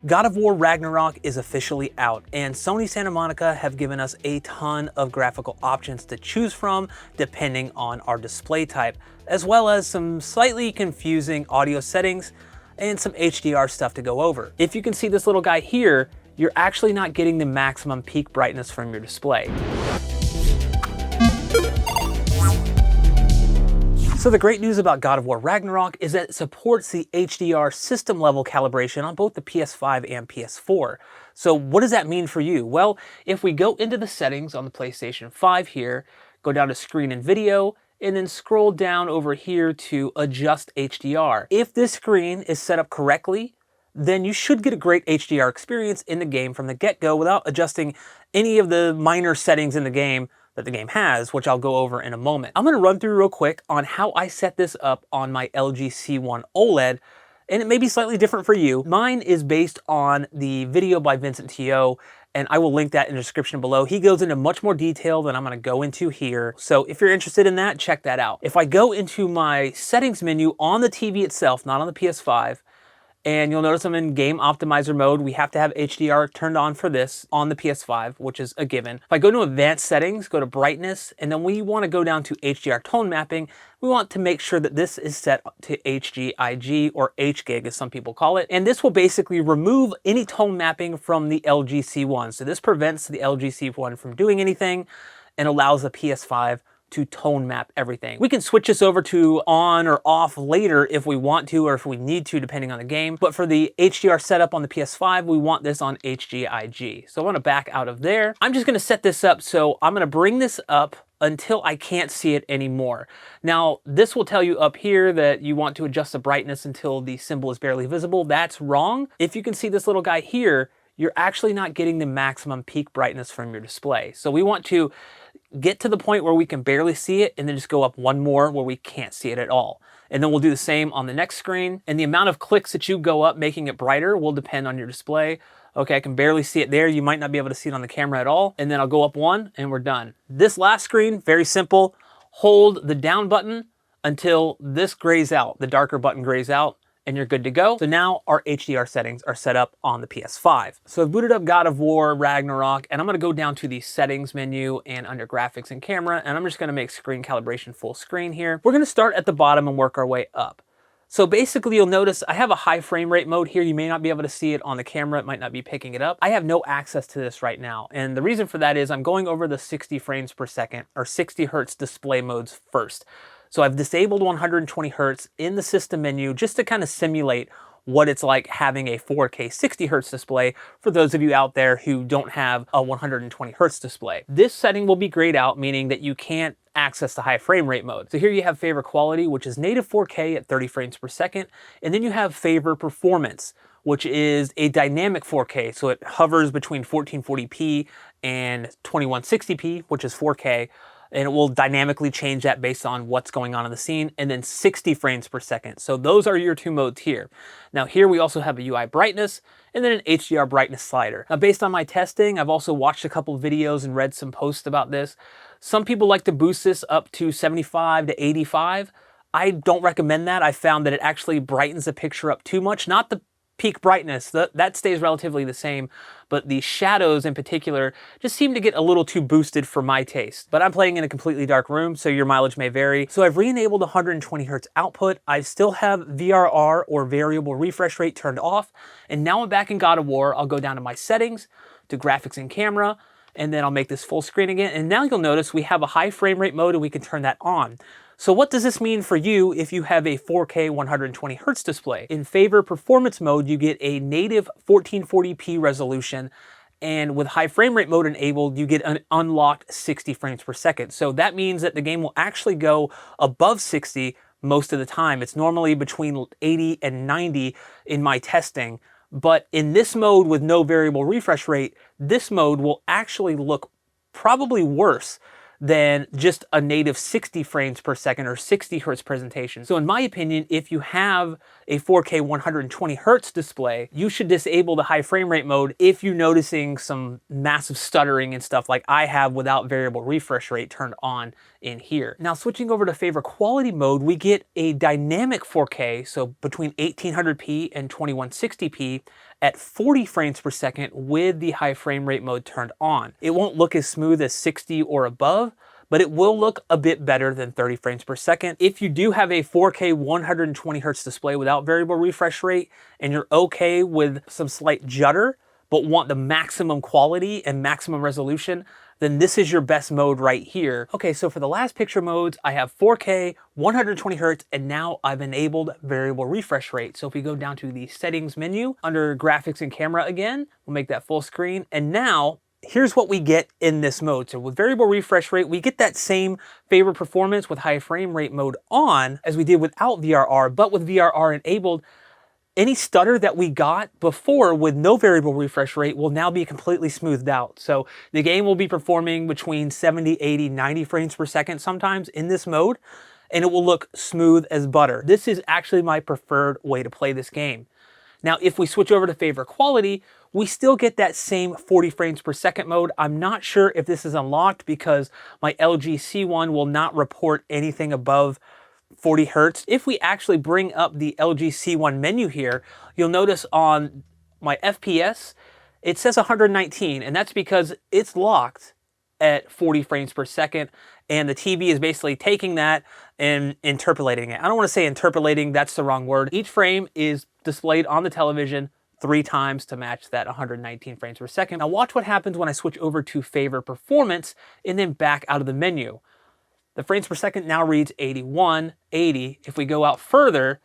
God of War Ragnarok is officially out, and Sony Santa Monica have given us a ton of graphical options to choose from depending on our display type, as well as some slightly confusing audio settings and some HDR stuff to go over. If you can see this little guy here, you're actually not getting the maximum peak brightness from your display. So the great news about God of War Ragnarok is that it supports the HDR system level calibration on both the PS5 and PS4. So what does that mean for you? Well, if we go into the settings on the PlayStation 5 here, go down to screen and video, and then scroll down over here to adjust HDR. If this screen is set up correctly, then you should get a great HDR experience in the game from the get-go without adjusting any of the minor settings in the game that the game has, which I'll go over in a moment. I'm gonna run through real quick on how I set this up on my LG C1 OLED, and it may be slightly different for you. Mine is based on the video by Vincent TOO, and I will link that in the description below. He goes into much more detail than I'm gonna go into here. So if you're interested in that, check that out. If I go into my settings menu on the TV itself, not on the PS5, and you'll notice I'm in game optimizer mode. We have to have HDR turned on for this on the PS5, which is a given. If I go to advanced settings, go to brightness, and then we want to go down to HDR tone mapping. We want to make sure that this is set to HGiG or HGiG as some people call it. And this will basically remove any tone mapping from the LG C1. So this prevents the LG C1 from doing anything and allows the PS5 to tone map everything. We can switch this over to on or off later if we want to or if we need to, depending on the game. But for the HDR setup on the PS5, we want this on HGiG. So I want to back out of there. I'm just going to set this up. So I'm going to bring this up until I can't see it anymore. Now, this will tell you up here that you want to adjust the brightness until the symbol is barely visible. That's wrong. If you can see this little guy here, you're actually not getting the maximum peak brightness from your display. So we want to get to the point where we can barely see it and then just go up one more where we can't see it at all. And then we'll do the same on the next screen. And the amount of clicks that you go up making it brighter will depend on your display. Okay, I can barely see it there. You might not be able to see it on the camera at all. And then I'll go up one and we're done. This last screen, very simple. Hold the down button until this grays out, the darker button grays out, and you're good to go. So now our HDR settings are set up on the PS5. So I've booted up God of War Ragnarok, and I'm gonna go down to the settings menu and under graphics and camera, and I'm just gonna make screen calibration full screen here. We're gonna start at the bottom and work our way up. So basically you'll notice I have a high frame rate mode here. You may not be able to see it on the camera. It might not be picking it up. I have no access to this right now. And the reason for that is I'm going over the 60 frames per second or 60 Hertz display modes first. So I've disabled 120 Hertz in the system menu just to kind of simulate what it's like having a 4K 60 Hertz display for those of you out there who don't have a 120 Hertz display. This setting will be grayed out, meaning that you can't access the high frame rate mode. So here you have favor quality, which is native 4K at 30 frames per second. And then you have favor performance, which is a dynamic 4K. So it hovers between 1440p and 2160p, which is 4K. And it will dynamically change that based on what's going on in the scene, and then 60 frames per second. So those are your two modes here. Now here we also have a UI brightness and then an HDR brightness slider. Now based on my testing, I've also watched a couple of videos and read some posts about this. Some people like to boost this up to 75 to 85. I don't recommend that. I found that it actually brightens the picture up too much. Not the peak brightness, that stays relatively the same, but the shadows in particular just seem to get a little too boosted for my taste. But I'm playing in a completely dark room, so your mileage may vary. So I've re-enabled 120 Hertz output. I still have VRR or variable refresh rate turned off. And now I'm back in God of War. I'll go down to my settings, to graphics and camera, and then I'll make this full screen again. And now you'll notice we have a high frame rate mode and we can turn that on. So what does this mean for you if you have a 4K 120 Hertz display? In favor performance mode, you get a native 1440p resolution, and with high frame rate mode enabled, you get an unlocked 60 frames per second. So that means that the game will actually go above 60 most of the time. It's normally between 80 and 90 in my testing. But in this mode with no variable refresh rate, this mode will actually look probably worse than just a native 60 frames per second or 60 Hertz presentation. So in my opinion, if you have a 4K 120 Hertz display, you should disable the high frame rate mode if you're noticing some massive stuttering and stuff like I have without variable refresh rate turned on in here. Now switching over to favor quality mode, we get a dynamic 4K, so between 1800p and 2160p at 40 frames per second with the high frame rate mode turned on. It won't look as smooth as 60 or above, but it will look a bit better than 30 frames per second. If you do have a 4K 120Hz display without variable refresh rate, and you're okay with some slight judder, but want the maximum quality and maximum resolution, then this is your best mode right here. Okay, so for the last picture modes, I have 4K, 120Hz, and now I've enabled variable refresh rate. So if we go down to the settings menu, under graphics and camera again, we'll make that full screen. And now, here's what we get in this mode. So with variable refresh rate, we get that same favorite performance with high frame rate mode on as we did without VRR, but with VRR enabled, any stutter that we got before with no variable refresh rate will now be completely smoothed out. So the game will be performing between 70, 80, 90 frames per second sometimes in this mode, and it will look smooth as butter. This is actually my preferred way to play this game. Now, if we switch over to favorite quality, we still get that same 40 frames per second mode. I'm not sure if this is unlocked because my LG C1 will not report anything above 40 Hertz. If we actually bring up the LG C1 menu here, you'll notice on my FPS, it says 119, and that's because it's locked at 40 frames per second, and the TV is basically taking that and interpolating it. I don't want to say interpolating, that's the wrong word. Each frame is displayed on the television 3 times to match that 119 frames per second. Now watch what happens when I switch over to favorite performance and then back out of the menu. The frames per second now reads 81, 80. If we go out further,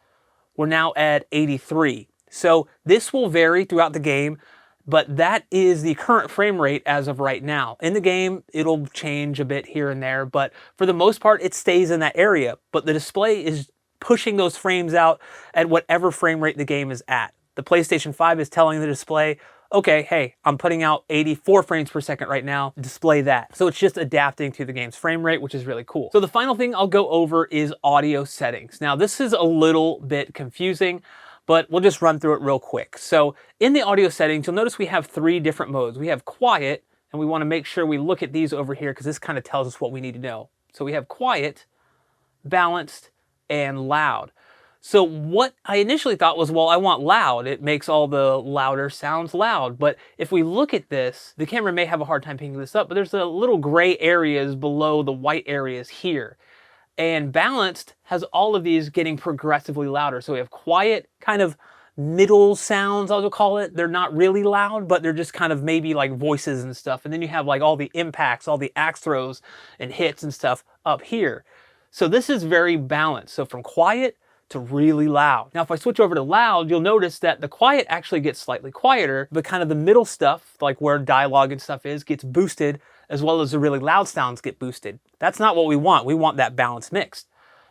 we're now at 83. So this will vary throughout the game, but that is the current frame rate as of right now. In the game, it'll change a bit here and there, but for the most part, it stays in that area. But the display is pushing those frames out at whatever frame rate the game is at. The PlayStation 5 is telling the display, okay, hey, I'm putting out 84 frames per second right now, display that. So it's just adapting to the game's frame rate, which is really cool. So the final thing I'll go over is audio settings. Now this is a little bit confusing, but we'll just run through it real quick. So in the audio settings, you'll notice we have 3 different modes. We have quiet, and we wanna make sure we look at these over here because this kind of tells us what we need to know. So we have quiet, balanced, and loud. So what I initially thought was, well, I want loud. It makes all the louder sounds loud. But if we look at this, the camera may have a hard time picking this up, but there's a little gray areas below the white areas here. And balanced has all of these getting progressively louder. So we have quiet, kind of middle sounds, I'll call it. They're not really loud, but they're just kind of maybe like voices and stuff. And then you have like all the impacts, all the axe throws and hits and stuff up here. So this is very balanced. So from quiet to really loud. Now, if I switch over to loud, you'll notice that the quiet actually gets slightly quieter, but kind of the middle stuff, like where dialogue and stuff is, gets boosted, as well as the really loud sounds get boosted. That's not what we want. We want that balance mixed.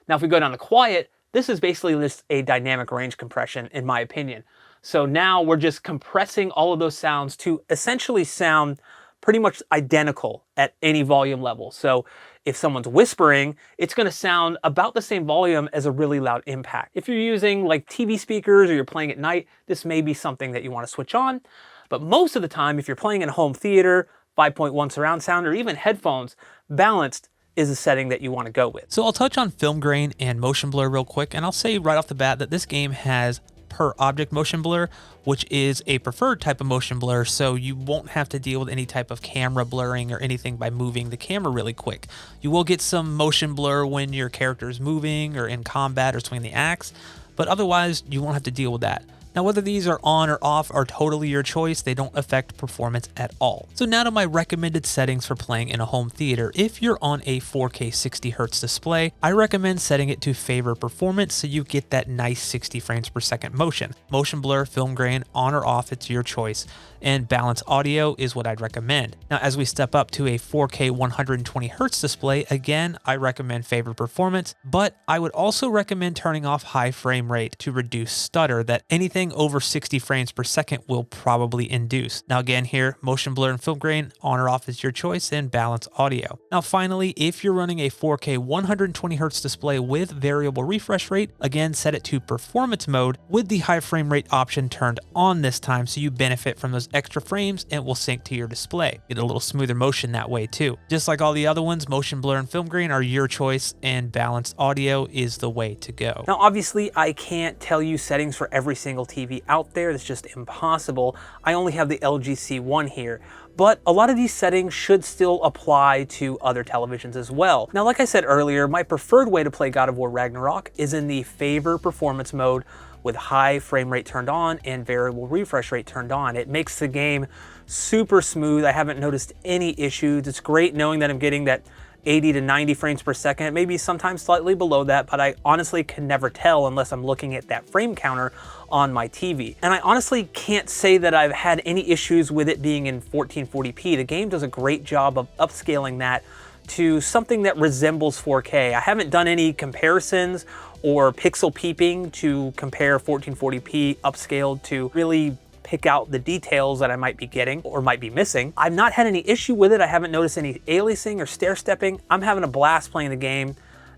Now, if we go down to quiet, this is basically just a dynamic range compression, in my opinion. So now we're just compressing all of those sounds to essentially sound pretty much identical at any volume level. So if someone's whispering, it's gonna sound about the same volume as a really loud impact. If you're using like TV speakers or you're playing at night, this may be something that you wanna switch on. But most of the time, if you're playing in a home theater, 5.1 surround sound, or even headphones, balanced is a setting that you wanna go with. So I'll touch on film grain and motion blur real quick, and I'll say right off the bat that this game has per object motion blur, which is a preferred type of motion blur, so you won't have to deal with any type of camera blurring or anything by moving the camera really quick. You will get some motion blur when your character is moving or in combat or swinging the axe, but otherwise you won't have to deal with that. Now, whether these are on or off are totally your choice. They don't affect performance at all. So now to my recommended settings for playing in a home theater. If you're on a 4K 60 Hz display, I recommend setting it to favor performance so you get that nice 60 frames per second motion. Motion blur, film grain, on or off, it's your choice. And balanced audio is what I'd recommend. Now, as we step up to a 4K 120 Hz display, again, I recommend favor performance, but I would also recommend turning off high frame rate to reduce stutter that anything over 60 frames per second will probably induce. Now again here, motion blur and film grain, on or off is your choice, and balanced audio. Now finally, if you're running a 4K 120 Hz display with variable refresh rate, again set it to performance mode with the high frame rate option turned on this time so you benefit from those extra frames and it will sync to your display. Get a little smoother motion that way too. Just like all the other ones, motion blur and film grain are your choice and balanced audio is the way to go. Now obviously I can't tell you settings for every single TV out there. It's just impossible. I only have the LG C1 here. But a lot of these settings should still apply to other televisions as well. Now, like I said earlier, my preferred way to play God of War Ragnarok is in the favor performance mode with high frame rate turned on and variable refresh rate turned on. It makes the game super smooth. I haven't noticed any issues. It's great knowing that I'm getting that 80 to 90 frames per second, maybe sometimes slightly below that, but I honestly can never tell unless I'm looking at that frame counter on my TV. And I honestly can't say that I've had any issues with it being in 1440p. The game does a great job of upscaling that to something that resembles 4K. I haven't done any comparisons or pixel peeping to compare 1440p upscaled to really pick out the details that I might be getting or might be missing. I've not had any issue with it. I haven't noticed any aliasing or stair-stepping. I'm having a blast playing the game,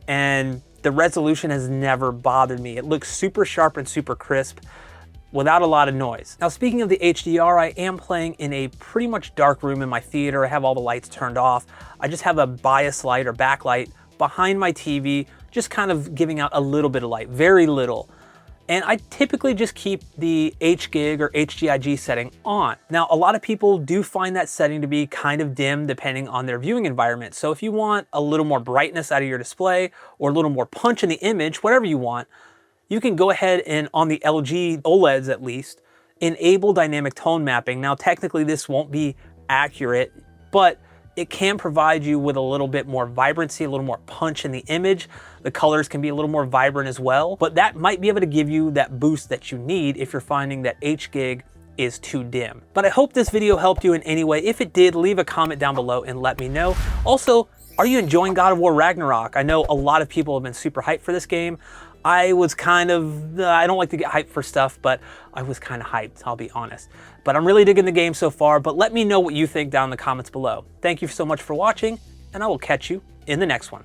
and the resolution has never bothered me. It looks super sharp and super crisp without a lot of noise. Now, speaking of the HDR, I am playing in a pretty much dark room in my theater. I have all the lights turned off. I just have a bias light or backlight behind my TV, just kind of giving out a little bit of light, very little. And I typically just keep the HGiG or HGiG setting on. Now, a lot of people do find that setting to be kind of dim depending on their viewing environment. So if you want a little more brightness out of your display or a little more punch in the image, whatever you want, you can go ahead and, on the LG OLEDs at least, enable dynamic tone mapping. Now, technically this won't be accurate, but it can provide you with a little bit more vibrancy, a little more punch in the image. The colors can be a little more vibrant as well, but that might be able to give you that boost that you need if you're finding that HGiG is too dim. But I hope this video helped you in any way. If it did, leave a comment down below and let me know. Also, are you enjoying God of War Ragnarok? I know a lot of people have been super hyped for this game. I was kind of, I don't like to get hyped for stuff, but I was kind of hyped, I'll be honest. But I'm really digging the game so far, but let me know what you think down in the comments below. Thank you so much for watching, and I will catch you in the next one.